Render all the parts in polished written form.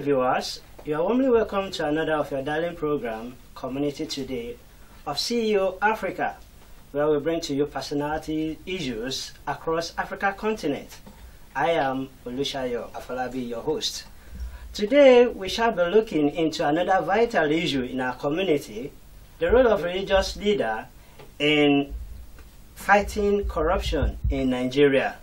viewers, you are warmly welcome to another of your darling program, Community Today, of CEO Africa, where we bring to you personality issues across Africa continent. I am Olusegun Adeyeni, your host. Today, we shall be looking into another vital issue in our community, the role of religious leader in fighting corruption in Nigeria.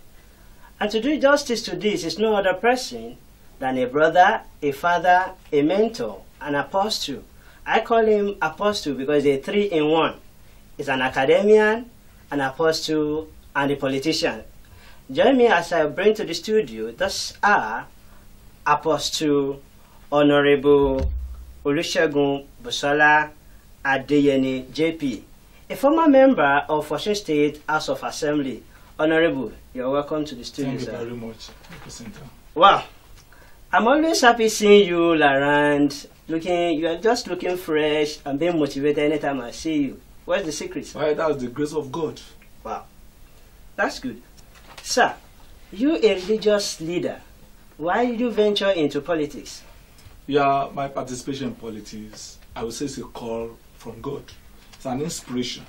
And to do justice to this is no other person than a brother, a father, a mentor, an apostle. I call him apostle because they're 3 in 1. He's an academician, an apostle, and a politician. Join me as I bring to the studio thus are Apostle Honorable Olusegun Adeyeni JP, a former member of OSUN State House of Assembly. Honorable, you're welcome to the studio. Thank you very much, Representative. Wow, I'm always happy seeing you around. You are just looking fresh and being motivated anytime I see you. What's the secret? Well, that's the grace of God. Wow, that's good. Sir, you a religious leader. Why did you venture into politics? Yeah, my participation in politics, I would say it's a call from God. It's an inspiration.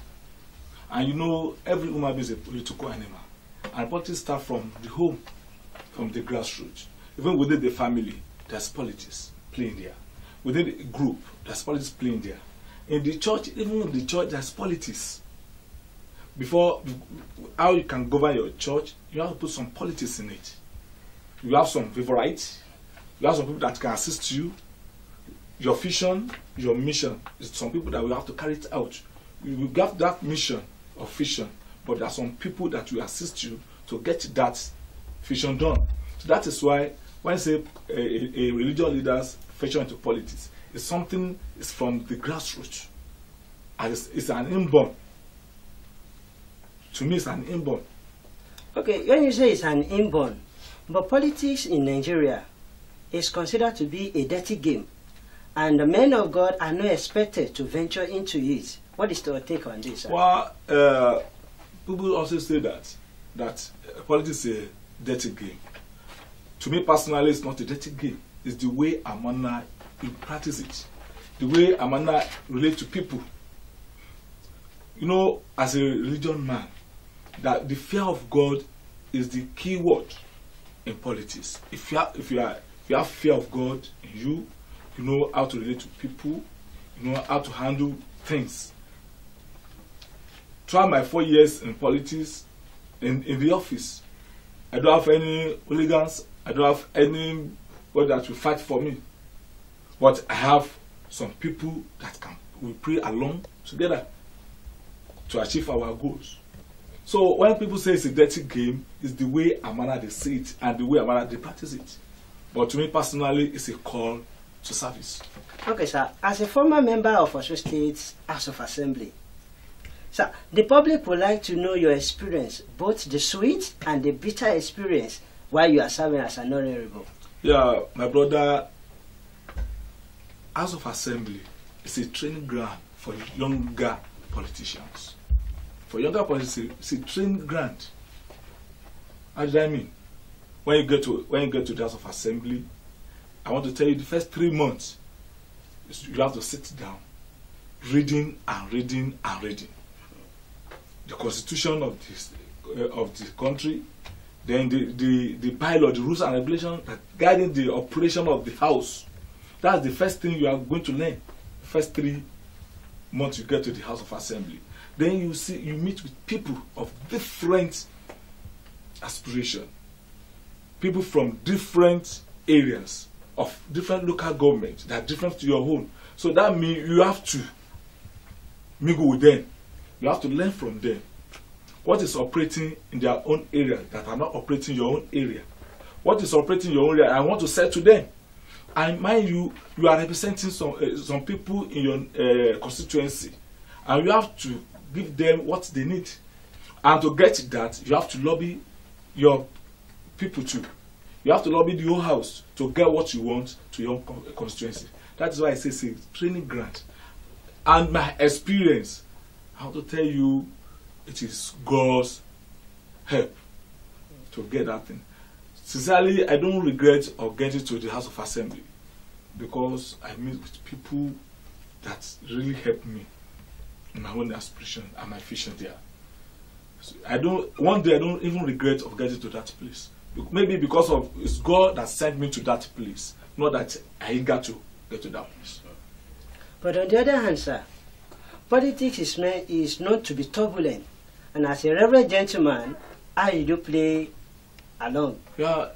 And you know, every human being is a political animal. And politics start from the home, from the grassroots. Even within the family, there's politics playing there. Within the group, there's politics playing there. In the church, even in the church, there's politics. Before, how you can govern your church, you have to put some politics in it. You have some favorites. You have some people that can assist you. Your vision, your mission is some people that will have to carry it out. You will get that mission or vision, but there are some people that will assist you to get that vision done. So that is why when I say a religious leader's venture into politics, it's something is from the grassroots. And it's an inborn. To me, it's an inborn. Okay, when you say it's an inborn, but politics in Nigeria is considered to be a dirty game, and the men of God are not expected to venture into it. What is your take on this? Sir? Well, people also say that politics is a dirty game. To me personally, it's not a dirty game. It's the way Amana you practice it, the way Amana relate to people. You know, as a religion man, that the fear of God is the key word in politics. If you have fear of God in you, you know how to relate to people, you know how to handle things. Throughout my 4 years in politics, in the office, I don't have any hooligans, I don't have anybody that will fight for me. But I have some people that we pray along together to achieve our goals. So when people say it's a dirty game, it's the way Amana they see it and the way Amana they practice it. But to me personally, it's a call to service. Okay, sir. As a former member of OSUN State House of Assembly, sir, the public would like to know your experience, both the sweet and the bitter experience while you are serving as an honorable. Yeah, my brother, House of Assembly is a training ground for younger politicians. For younger politicians, it's a training ground. How do I mean? When you get to the House of Assembly, I want to tell you the first 3 months, you have to sit down, reading and reading and reading. The constitution of the country, then the bylaw, the rules and regulations that guiding the operation of the house. That's the first thing you are going to learn. The first 3 months you get to the House of Assembly. Then you meet with people of different aspiration, people from different areas of different local governments that are different to your own. So that means you have to mingle with them. You have to learn from them. What is operating in their own area that are not operating in your own area? What is operating in your own area? I want to say to them. And mind you, you are representing some people in your constituency, and you have to give them what they need. And to get that, you have to lobby your people too. You have to lobby the whole house to get what you want to your constituency. That is why I say it's a training grant. And my experience, I want to tell you, it is God's help to get that thing. Sincerely, I don't regret of getting to the House of Assembly. because I meet with people that really help me in my own aspiration and my vision there. So one day I don't even regret of getting to that place. Maybe because of it's God that sent me to that place, not that I got to get to that place. But on the other hand, sir, politics is known to be turbulent. And as a reverend gentleman, how you do play along? Yeah,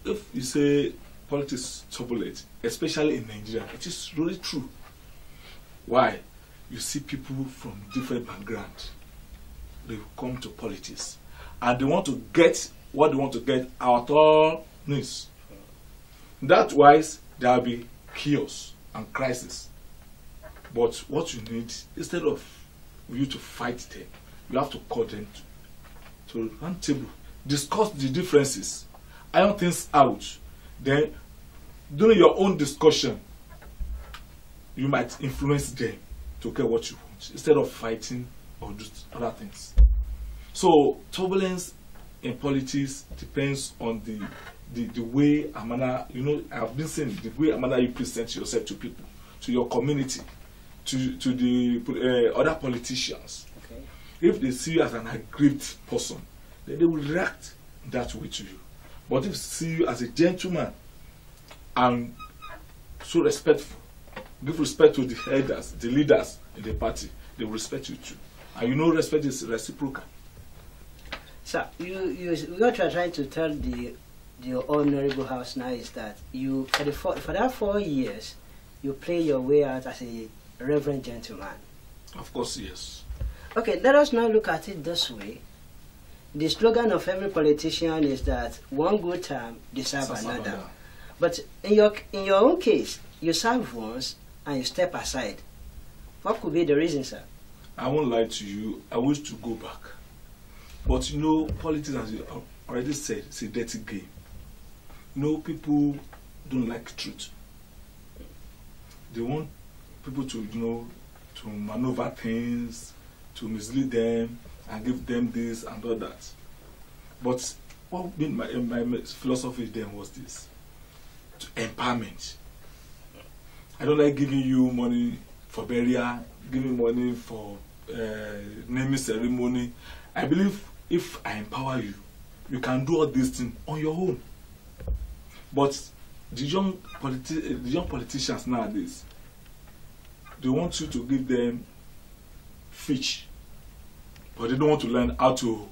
if you say politics is turbulent, especially in Nigeria, it is really true. Why? You see people from different backgrounds. They come to politics. And they want to get what they want to get out all needs. That wise, there will be chaos and crisis. But what you need, instead of you to fight them, you have to call them to one table, discuss the differences, iron things out. Then, during your own discussion, you might influence them to get what you want, instead of fighting or do other things. So, turbulence in politics depends on the way and manner, I've been saying, the way and manner you present yourself to people, to your community, to the other politicians. Okay. If they see you as an aggrieved person, then they will react that way to you. But if they see you as a gentleman and so respectful, give respect to the elders, the leaders in the party, they will respect you too. And respect is reciprocal. Sir, what you are trying to tell the Honorable House now is that you, for that 4 years, you play your way out as a reverend gentleman. Of course, yes. Okay, let us now look at it this way. The slogan of every politician is that one good term deserves another. But in your own case, you serve once and you step aside. What could be the reason, sir? I won't lie to you. I wish to go back. But politics, as you already said, it's a dirty game. People don't like truth. They want people to, to maneuver things, to mislead them, and give them this and all that. But what been my philosophy then was this: to empowerment. I don't like giving you money for burial, giving money for naming ceremony. I believe if I empower you, you can do all these things on your own. But the young politicians nowadays, they want you to give them fish, but they don't want to learn how to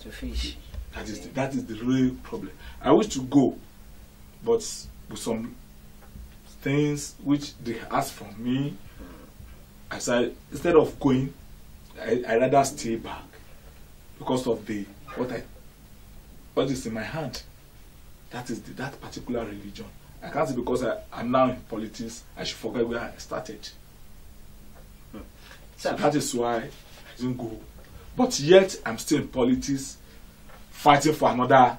fish. That is the real problem. I wish to go, but with some things which they ask from me, I said instead of going, I rather stay back because of what is in my hand. That is that particular religion. I can't say because I'm now in politics, I should forget where I started. So that is why I didn't go. But yet, I'm still in politics, fighting for another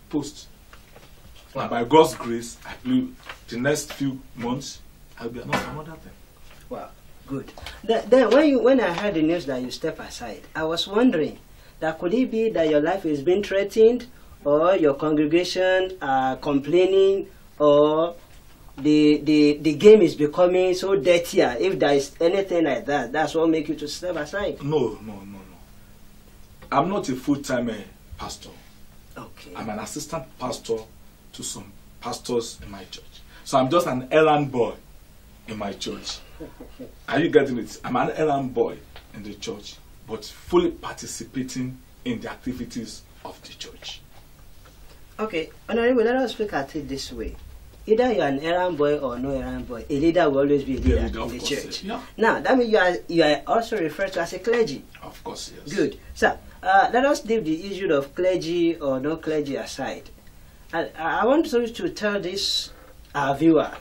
post. Wow. And by God's grace, I believe the next few months, I'll be another thing. Wow, good. Then when I heard the news that you step aside, I was wondering that could it be that your life is being threatened, or your congregation are complaining, or the game is becoming so dirtier? If there is anything like that, that's what make you to step aside. No. I'm not a full-time pastor. Okay. I'm an assistant pastor to some pastors in my church. So I'm just an errand boy in my church. Are you getting it? I'm an errand boy in the church, but fully participating in the activities of the church. Okay, Honorable, let us look at it this way. Either you are an errand boy or no errand boy, a leader will always be a leader in the church. Yeah. Now, that means you are also referred to as a clergy. Of course, yes. Good. So, let us leave the issue of clergy or no clergy aside. I want you to tell this viewer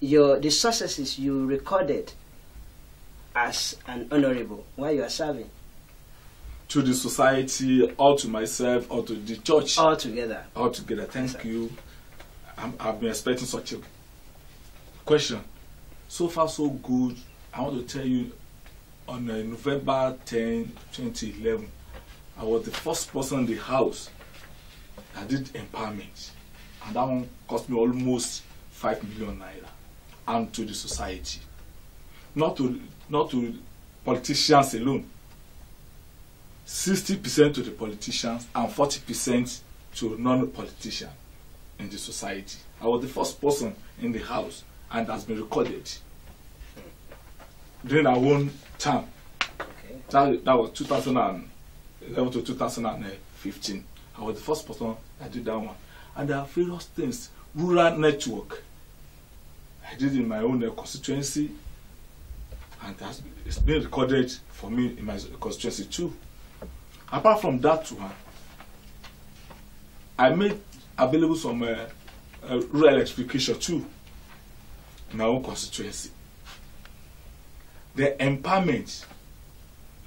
the successes you recorded as an honorable while you are serving. To the society, or to myself, or to the church. All together. Thank you. I've been expecting such a question. So far, so good. I want to tell you, on November 10, 2011, I was the first person in the house that did empowerment. And that one cost me almost 5 million naira, and to the society, not to politicians alone. 60% to the politicians and 40% to non-politicians in the society. I was the first person in the house, and has been recorded during our own term. Okay. That was 2011 to 2015. I was the first person that did that one. And there are various things. Rural network, I did in my own constituency, and it's been recorded for me in my constituency too. Apart from that one, I made available some rural electrification too in my own constituency. The empowerment,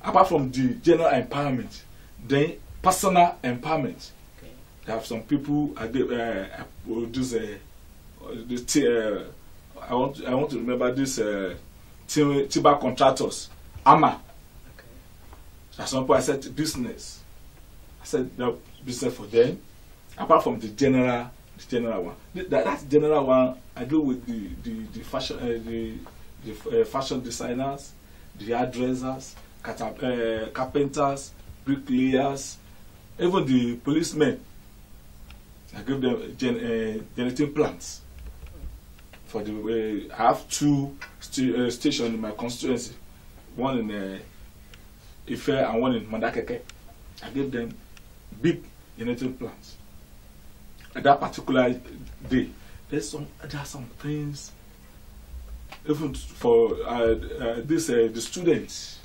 apart from the general empowerment, the personal empowerment. Okay. There are some people I produce I want to remember this timber contractors, AMA. At some point I said business. I said that business for them. Apart from the general one, that general one I do with the fashion designers, the hairdressers, carpenters, bricklayers, even the policemen. I give them generating plants. For the I have 2 stations in my constituency, one in Ife and one in Mandakeke. I gave them big generating plants. At that particular day, there are some things. Even for the students,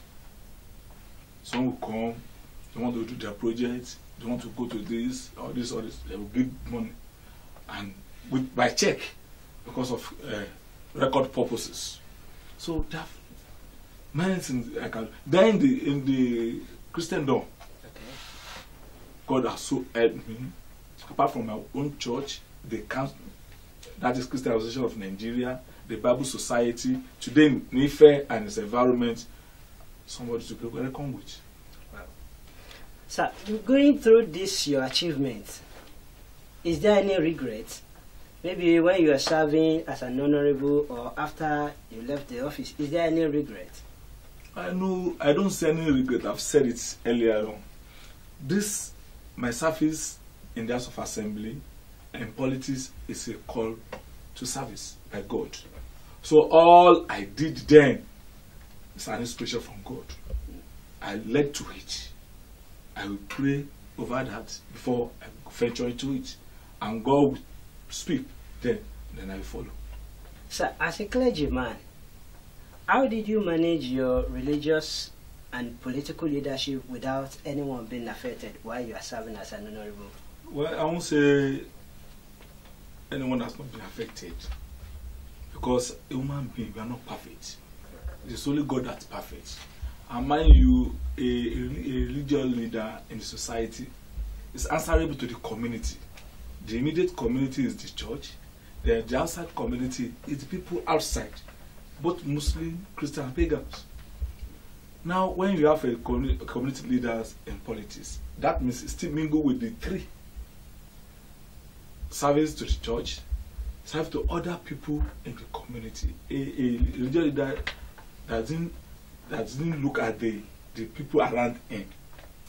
some will come. They want to do their projects. They want to go to this or this or this. They will give money, and by check, because of record purposes. So there are many things I can. Then in the Christendom, okay, God has so helped me. Apart from my own church, the council, that is Christian Association of Nigeria, the Bible Society, today in Ife and its environment, somebody to welcome with. Wow. So, going through this, your achievement, is there any regret? Maybe when you are serving as an honorable or after you left the office, is there any regret? I don't see any regret. I've said it earlier on. This, my service in the House of Assembly and politics, is a call to service by God. So all I did then is an inspiration from God. I led to it. I will pray over that before I venture into it, and God will speak. Then I will follow. So, as a clergyman, how did you manage your religious and political leadership without anyone being affected while you are serving as an honorable? Well, I won't say anyone has not been affected, because a human being, we are not perfect. It's only God that's perfect. And mind you, a religious leader in the society is answerable to the community. The immediate community is the church. The outside community is the people outside, both Muslim, Christian, and pagans. Now, when you have a community leaders in politics, that means it still mingle with the 3. Service to the church, serve to other people in the community. A religious leader doesn't look at the people around him,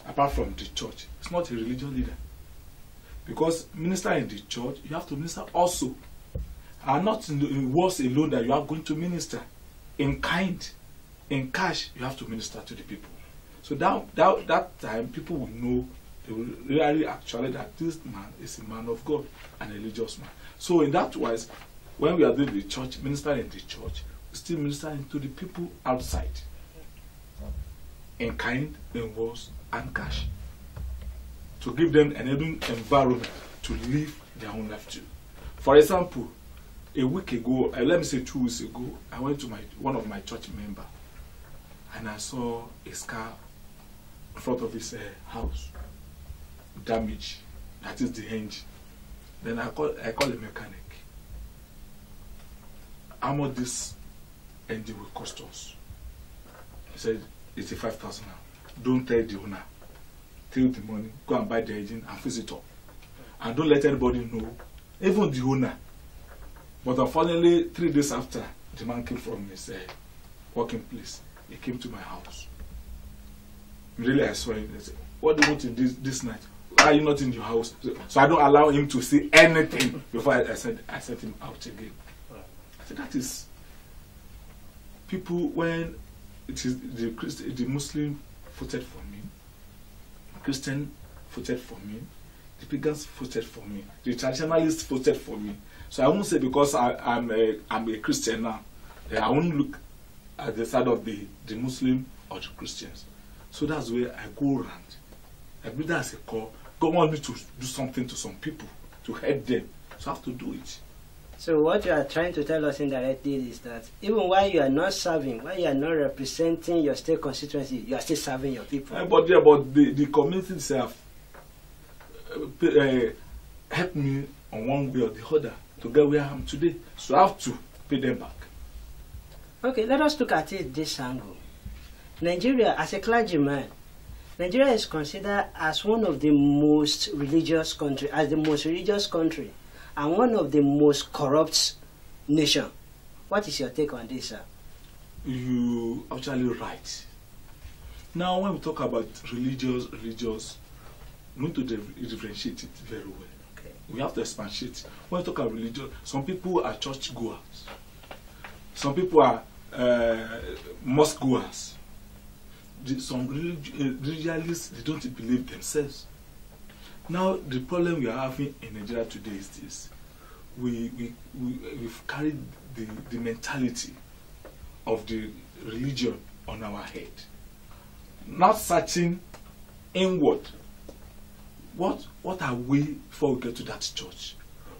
apart from the church. It's not a religious leader. Because minister in the church, you have to minister also. And not in words alone that you are going to minister. In kind, in cash, you have to minister to the people. So that time, people will know, they will really actually that this man is a man of God and a religious man. So in that wise, when we are doing the church, ministering in the church, we still ministering to the people outside. In kind, in words, and cash. To give them an environment to live their own life too. For example, a week ago, let me say 2 weeks ago, I went to one of my church members, and I saw a car in front of his house, damaged. That is the engine. Then I call a mechanic. How much this engine will cost us? He said, 85,000 now. Don't tell the owner. Take the money, go and buy the engine and fix it up. And don't let anybody know, even the owner, But unfortunately, 3 days after, the man came from his working place. He came to my house. Really, I saw him. I said, what do you want in this night? Why are you not in your house? So I don't allow him to see anything before I sent him out again. I said, that is people when it is the Muslim voted for me, the Christian voted for me, the pagans voted for me, the traditionalists voted for me. So I won't say because I'm a Christian now, I won't look at the side of the Muslim or the Christians. So that's where I go around. I believe that's a call. God wants me to do something to some people, to help them. So I have to do it. So what you are trying to tell us indirectly is that even while you are not serving, while you are not representing your state constituency, you are still serving your people. But the community itself helped me on one way or the other to get where I am today. So I have to pay them back. Okay, let us look at it this angle. Nigeria, as a clergyman, Nigeria is considered as one of the most religious country, and one of the most corrupt nation. What is your take on this, sir? You actually right. Now, when we talk about religious, we need to differentiate it very well. Okay. We have to expatiate. When we talk about religion, some people are church goers. Some people are mosque goers. Some religionists, they don't believe themselves. Now, the problem we are having in Nigeria today is this. We've carried the mentality of the religion on our head. Not searching inward. What are we before we get to that church?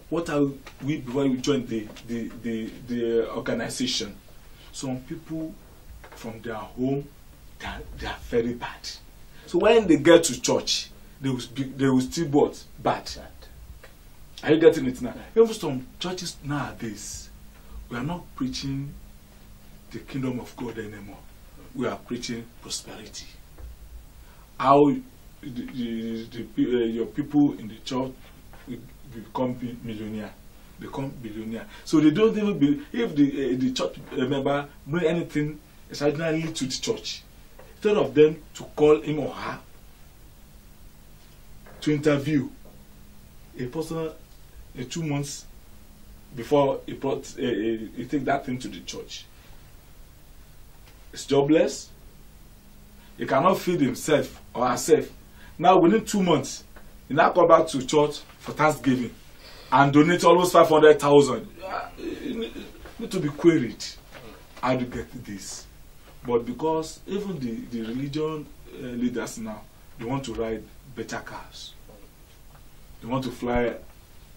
What are we before we join the organization? Some people from their home, they are very bad. So when they get to church, they will still be bad. Are you getting it now? Even some churches nowadays, we are not preaching the kingdom of God anymore. We are preaching prosperity. How your people in the church will become millionaire. So they don't even believe if the church member bring anything extraordinarily to the church. Instead of them to call him or her to interview a person 2 months before he take that thing to the church. He's jobless. He cannot feed himself or herself. Now within 2 months, he now come back to church for Thanksgiving and donate almost 500,000. You need to be queried. How do you get this? But because even the religion leaders now, they want to ride better cars. They want to fly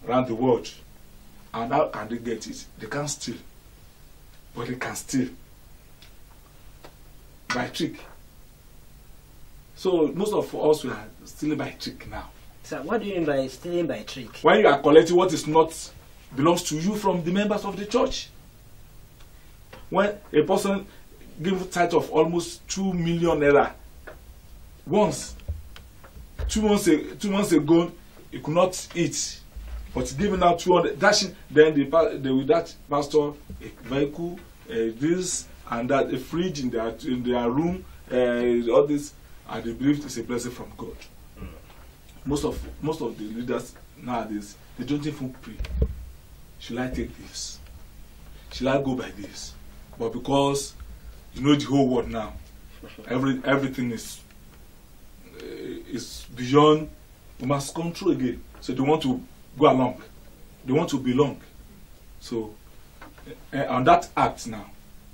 around the world. And how can they get it? They can't steal. But they can steal by trick. So most of us, we are stealing by trick now. So what do you mean by stealing by trick? When you are collecting what is not belongs to you from the members of the church. When a person gives a tithe of almost 2 million naira once, 2 months ago, he could not eat, but giving out 200, dashing, then they will that pastor a vehicle, this and that, a fridge in their room, all this, and they believe it's a blessing from God. Most of the leaders nowadays, they don't even pray. Should I take this? Should I go by this? But because you know the whole world now, everything is beyond human's control again. So they want to go along. They want to belong. So on that act now,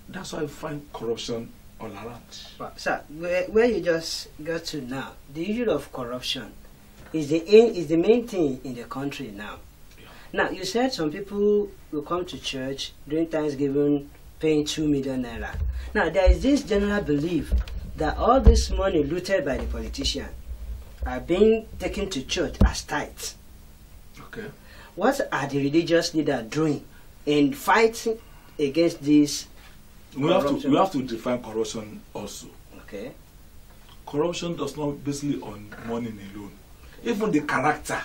that's why I find corruption all around. Well, sir, where you just got to now, the issue of corruption is the main thing in the country now. Yeah. Now, you said some people will come to church during Thanksgiving paying 2 million naira. Now, there is this general belief that all this money looted by the politician are being taken to church as tithes. Okay. What are the religious leaders doing in fighting against this? We have to define corruption also. Okay. Corruption does not basically on money alone. Even the character,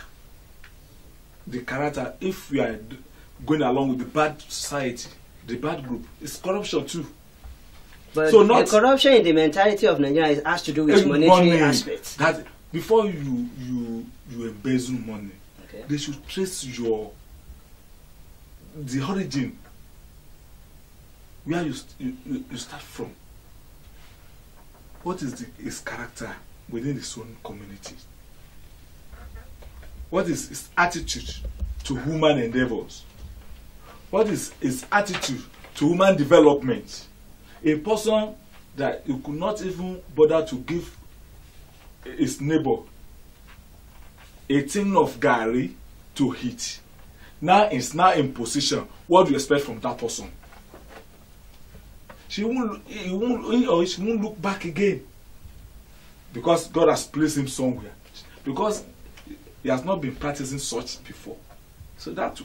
if we are going along with the bad society, the bad group. It's corruption too. But so the corruption in the mentality of Nigeria has to do with monetary aspects. That before you embezzle money, okay, they should trace the origin, where you start from. What is his character within his own community? What is his attitude to human endeavors? What is his attitude to human development? A person that you could not even bother to give his neighbor a tin of gari to eat, now is now in position. What do you expect from that person? He won't look back again, because God has placed him somewhere, because he has not been practicing such before. So that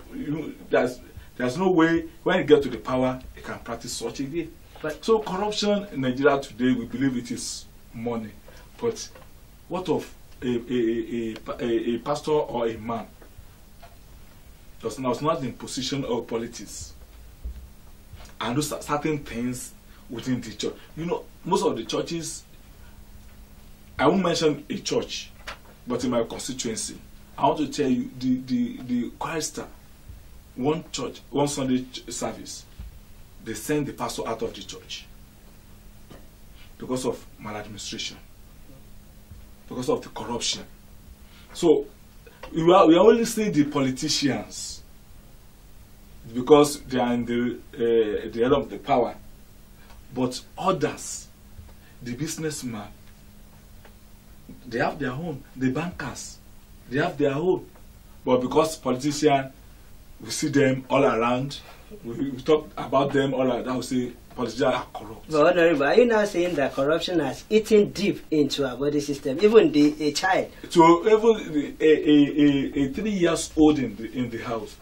there's no way when he gets to the power he can practice such again. But so corruption in Nigeria today, we believe it is money. But what of a pastor or a man was not in position of politics and do certain things within the church? You know, most of the churches, I won't mention a church, but in my constituency, I want to tell you the chorister, one church, one Sunday service, they send the pastor out of the church because of maladministration, because of the corruption. So we are only seeing the politicians because they are in the head of the power, but others, the businessmen, they have their own. The bankers, they have their own. But because politicians, we see them all around, we talk about them all around, we say politicians are corrupt. But are you now saying that corruption has eaten deep into our body system, even a child? So even a 3 years old in the house,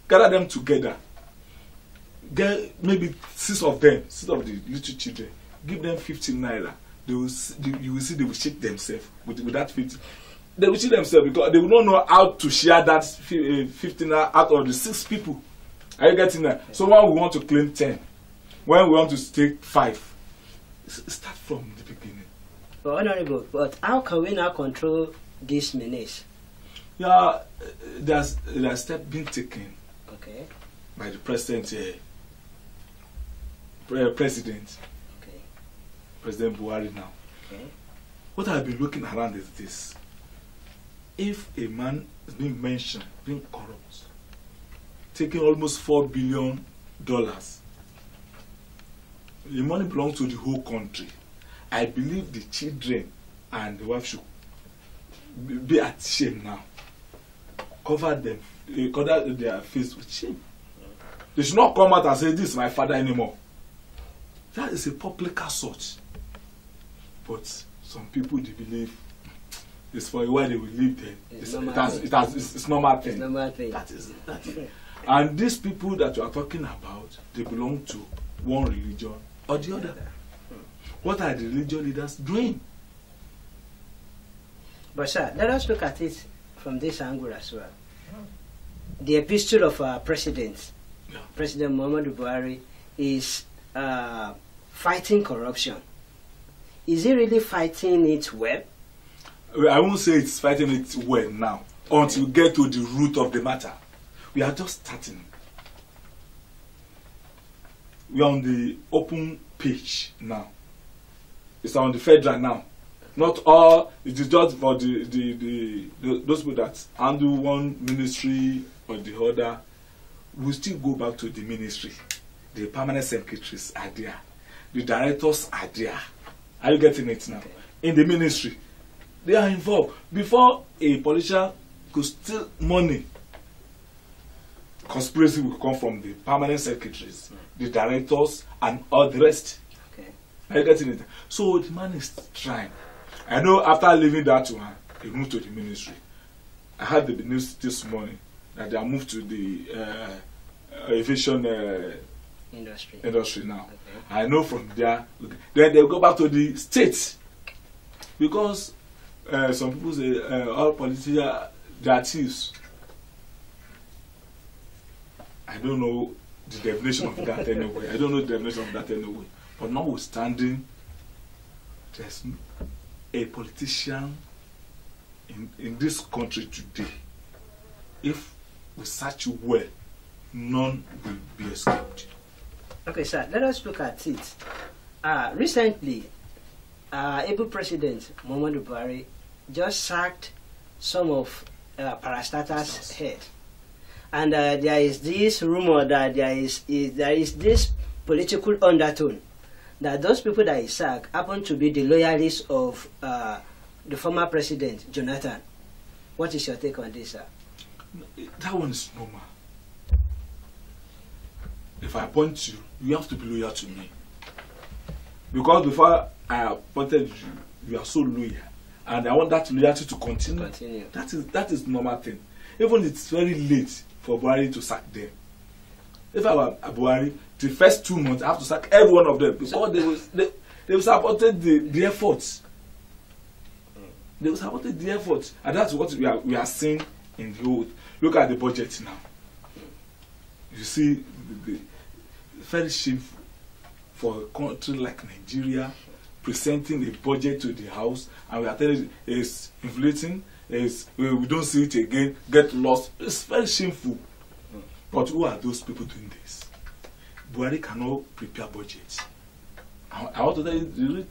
gather them together, get maybe six of the little children, give them 15 naira. You will see they will shake themselves with that 50. They will shake themselves because they will not know how to share that 15 naira out of the 6 people. Are you getting that? So when we want to claim 10, when we want to take 5, start from the beginning. But honorable, but how can we now control this menace? Yeah, there's a step being taken. Okay. By the president. President Buhari now. Okay. What I've been looking around is this: if a man is being mentioned, being corrupt, taking almost $4 billion, the money belongs to the whole country. I believe the children and the wife should be at shame now. Cover their face with shame. They should not come out and say, "This is my father" anymore. That is a public assault. But some people, they believe it's for a while they will live there. It's normal thing. It's normal thing. That is. And these people that you are talking about, they belong to one religion or the other. What are the religious leaders doing? But sir, let us look at it from this angle as well. The epistle of our president, President Muhammadu Buhari, is fighting corruption. Is he really fighting it well? I won't say it's fighting it well now, until we get to the root of the matter. We are just starting. We are on the open page now. It's on the federal now. Not all, it is just for those people that handle one ministry or the other. We still go back to the ministry. The permanent secretaries are there. The directors are there. Are you getting it now? Okay. In the ministry, they are involved. Before a politician could steal money, conspiracy will come from the permanent secretaries, the directors, and all the rest. Okay. Are you getting it? So the man is trying. I know after leaving that one, he moved to the ministry. I heard the news this morning that they are moved to the aviation industry now. Okay. I know from there, then they go back to the states, because some people say all politicians, they are thieves. I don't know the definition of that anyway. I don't know the definition of that anyway. But notwithstanding, there's a politician in this country today. If we search well, none will be escaped. Okay, sir, let us look at it. Recently, able President Muhammadu Buhari just sacked some of parastatals' head. And there is this rumor that there is this political undertone that those people that he sacked happen to be the loyalists of the former president, Jonathan. What is your take on this, sir? That one is normal. If I appoint you, you have to be loyal to me. Because before I appointed you, you are so loyal. And I want that loyalty to continue. That is normal thing. Even it's very late for Buhari to sack them. If I were Buhari, the first 2 months I have to sack every one of them because they supported the efforts. They supported the efforts, and that's what we are seeing in the whole. Look at the budget now. You see, the very shameful for a country like Nigeria presenting a budget to the House, and we are telling it's inflating. We don't see it again. Get lost. It's very shameful. But who are those people doing this? Buhari cannot prepare budgets. I want to tell you,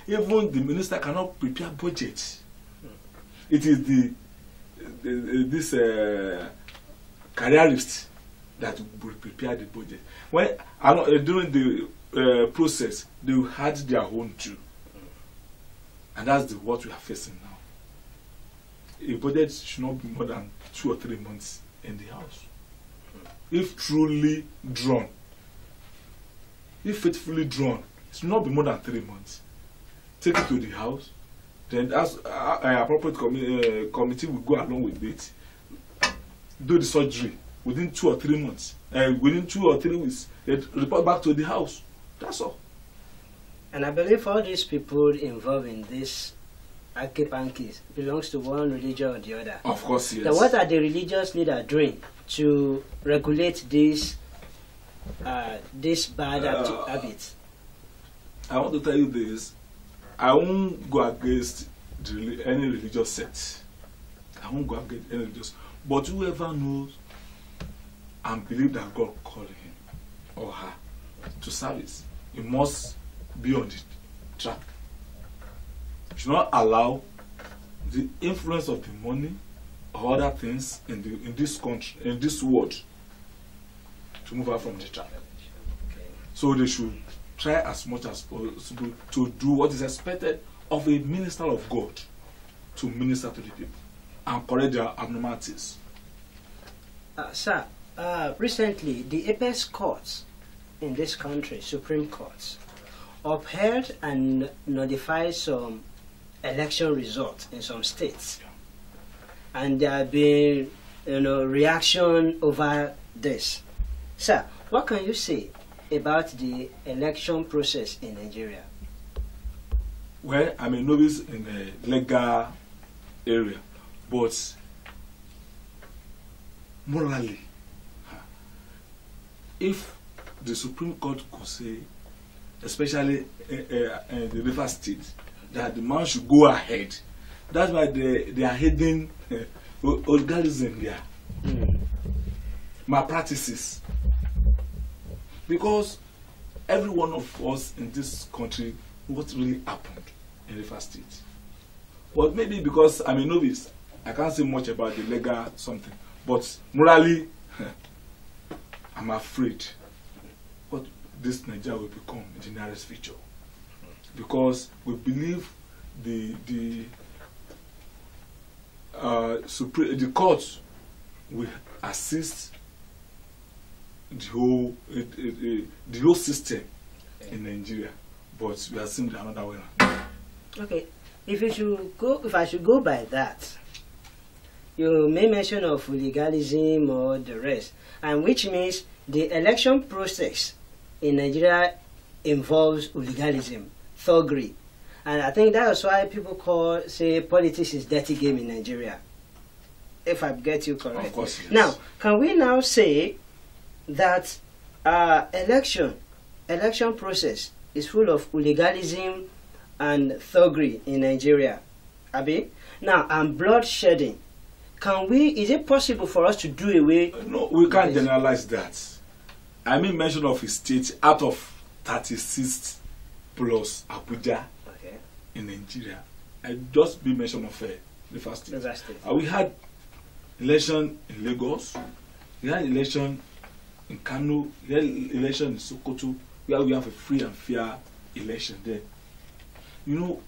even the minister cannot prepare budgets. It is this careerist that will prepare the budget. When during the process, they had their own too, and that's what we are facing now. A budget should not be more than 2 or 3 months in the House. If truly drawn, if faithfully drawn, it should not be more than 3 months. Take it to the House, then as an appropriate committee will go along with it. Do the surgery within 2 or 3 months, within 2 or 3 weeks, report back to the House. That's all. And I believe all these people involved in this Akepankis belongs to one religion or the other. Of course, yes. So what are the religious leaders doing to regulate this bad habits? I want to tell you this. I won't go against any religious sect. I won't go against any religious. But whoever knows and believes that God called him or her to service, you must be on the track. You should not allow the influence of the money or other things in this country, in this world, to move out from the track. So they should try as much as possible to do what is expected of a minister of God, to minister to the people and correct their abnormalities. Sir, recently the apex courts in this country, Supreme Courts, upheld and notified some election results in some states, and there have been reaction over this. Sir, what can you say about the election process in Nigeria? Well, I'm a novice in the legal area, but morally, if the Supreme Court could say, especially in the River State, that the man should go ahead, that's why they are heading oligarchism there, malpractices. Because every one of us in this country, what really happened in River State. But maybe because I'm a novice, I can't say much about the legal something. But morally, I'm afraid what this Nigeria will become in the nearest future. Because we believe the courts will assist the whole system in Nigeria, but we are seeing another way around. Okay, if I should go by that, you may mention of legalism or the rest, and which means the election process in Nigeria involves legalism, thuggery, and I think that's why people say politics is dirty game in Nigeria. If I get you correct. Of course, yes. Now, can we now say that election process is full of hooliganism and thuggery in Nigeria, Abi? Now, and bloodshedding. Is it possible for us to do away? No, we can't generalize that. I mean, mention of a state out of 36 plus Abuja in Nigeria. I just be mention of the first state. We had election in Lagos, we had election in Kano, we had election in Sokoto, where we have a free and fair election there. You know,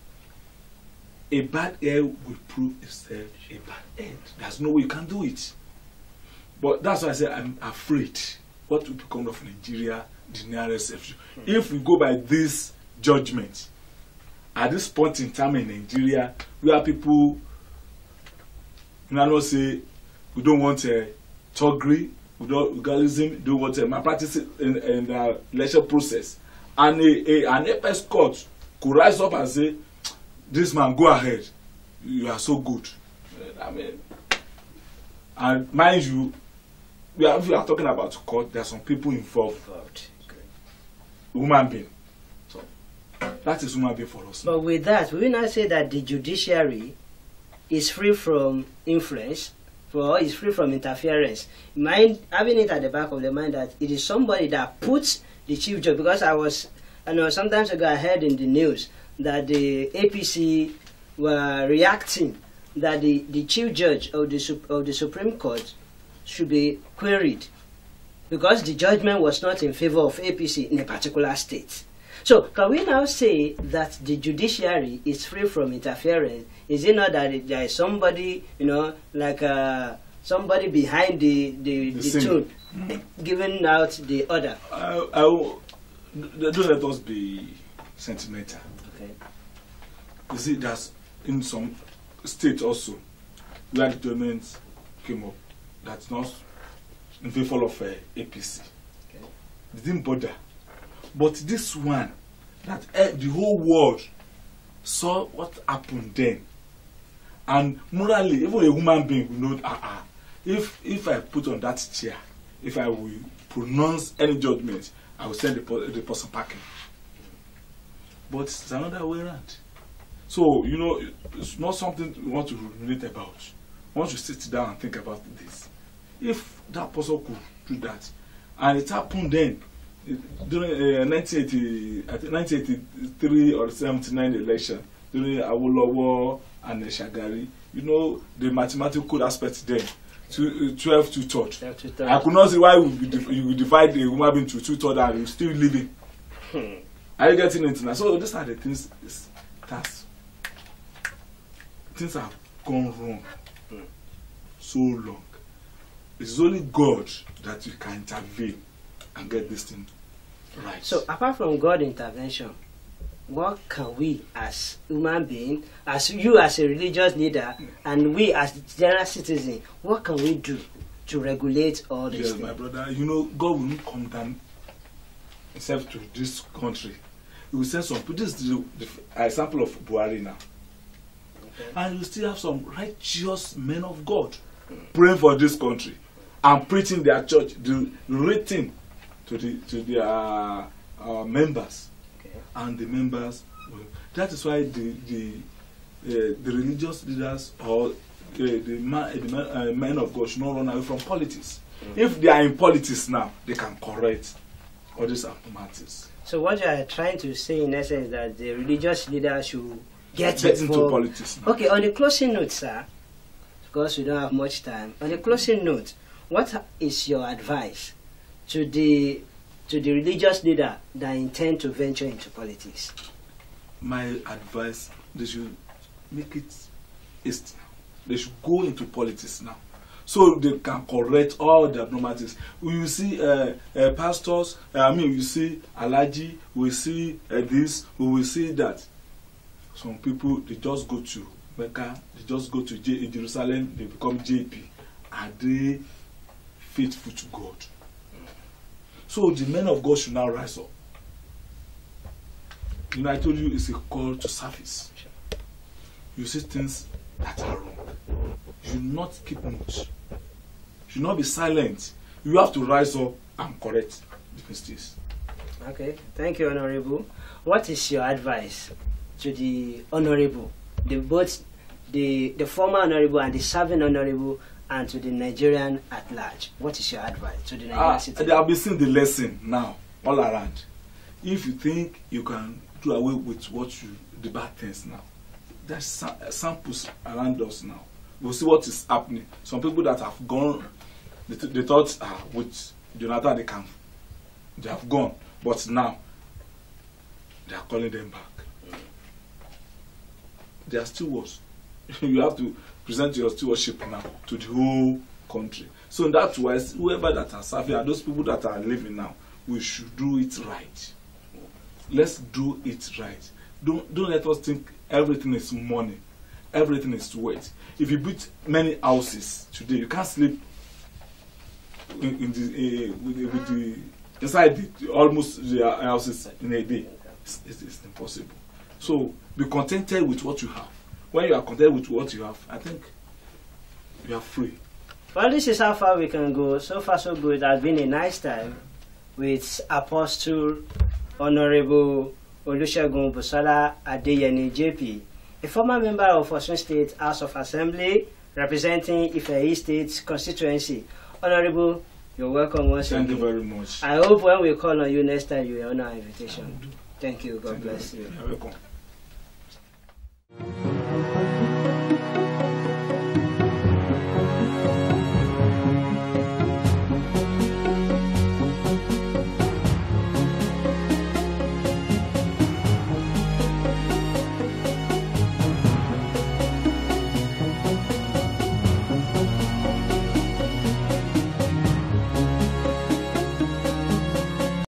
a bad air will prove itself a bad end. There's no way you can do it. But that's why I say I'm afraid what will become of Nigeria the nearest future. If we go by this judgment, at this point in time in Nigeria, where people not say we don't want thuggery, we don't legalism, don't want malpractice in the election process, and an apex court could rise up and say, "This man, go ahead, you are so good." I mean, and mind you, if we are talking about court, there are some people involved. Human being. So that is human being for us. But with that, we will not say that the judiciary is free from influence, or is free from interference. Having it at the back of the mind that it is somebody that puts the chief judge. Because I know sometimes ago I heard in the news that the APC were reacting that the chief judge of the Supreme Court should be queried because the judgment was not in favor of APC in a particular state. So can we now say that the judiciary is free from interference? Is it not that there is somebody, like somebody behind the tune, giving out the order? Don't let us be sentimental. Okay. You see, that's in some states also where the judgment came up that's not in favor of APC. Okay. They didn't bother. But this one, that the whole world saw what happened then. And morally, even a human being will know, if I put on that chair, if I will pronounce any judgment, I will send the person packing. But it's another way around. So, it's not something we want to relate about. Once you sit down and think about this, if that person could do that, and it happened then, during 1983 or 79 election, during Awolowo and Shagari, the mathematical aspect then, 12 2/3. I could not see why you would divide the human being to 2/3 and you're still living. Are you getting it now? So these are the things things have gone wrong so long. It's only God that you can intervene and get this thing right. So apart from God intervention, what can we as human beings, as you as a religious leader, and we as general citizens, what can we do to regulate all this? Yes, my brother, God will not come down himself to this country. He will send some people. This is the example of Buhari now. Okay. And you still have some righteous men of God praying for this country and preaching their church, written to their members. Okay. And the members, that is why the religious leaders or the men of God should not run away from politics. If they are in politics now, they can correct all these abnormalities. So what you are trying to say in essence is that the religious leaders should get into politics now. Okay, on the closing note, sir, because we don't have much time, on the closing note, what is your advice to the religious leader that intend to venture into politics? My advice, they should make it east now. They should go into politics now, so they can correct all the abnormalities. We will see pastors, we see Alaji, we see this, we will see that. Some people, they just go to Mecca, they just go to Jerusalem, they become JP. Are they faithful to God? So the men of God should now rise up. I told you it's a call to service. You see things that are wrong. You should not keep mute. You should not be silent. You have to rise up and correct the mistakes. Okay, thank you, Honorable. What is your advice to the Honorable, both the former Honorable and the serving Honorable, and to the Nigerian at large? What is your advice to the Nigerian citizen? They have been seeing the lesson now all around. If you think you can do away with the bad things now, there's samples around us now. We'll see what is happening. Some people that have gone, they thought with Jonathan they have gone, but now they are calling them back. They are still worse. You have to present your stewardship now to the whole country. So in that wise, whoever that are serving and those people that are living now, we should do it right. Let's do it right. Don't let us think everything is money, everything is wealth. If you build many houses today, you can't sleep inside almost the houses in a day. It's impossible. So be contented with what you have. When you are content with what you have, I think you are free. Well, this is how far we can go. So far, so good. It has been a nice time with Apostle Honorable Olusegun Adeyeni, JP, a former member of OSUN State House of Assembly, representing Ife State constituency. Honorable, you're welcome once again. Thank you very much. I hope when we call on you next time, you will honor our invitation. Thank you. God bless you. You're welcome.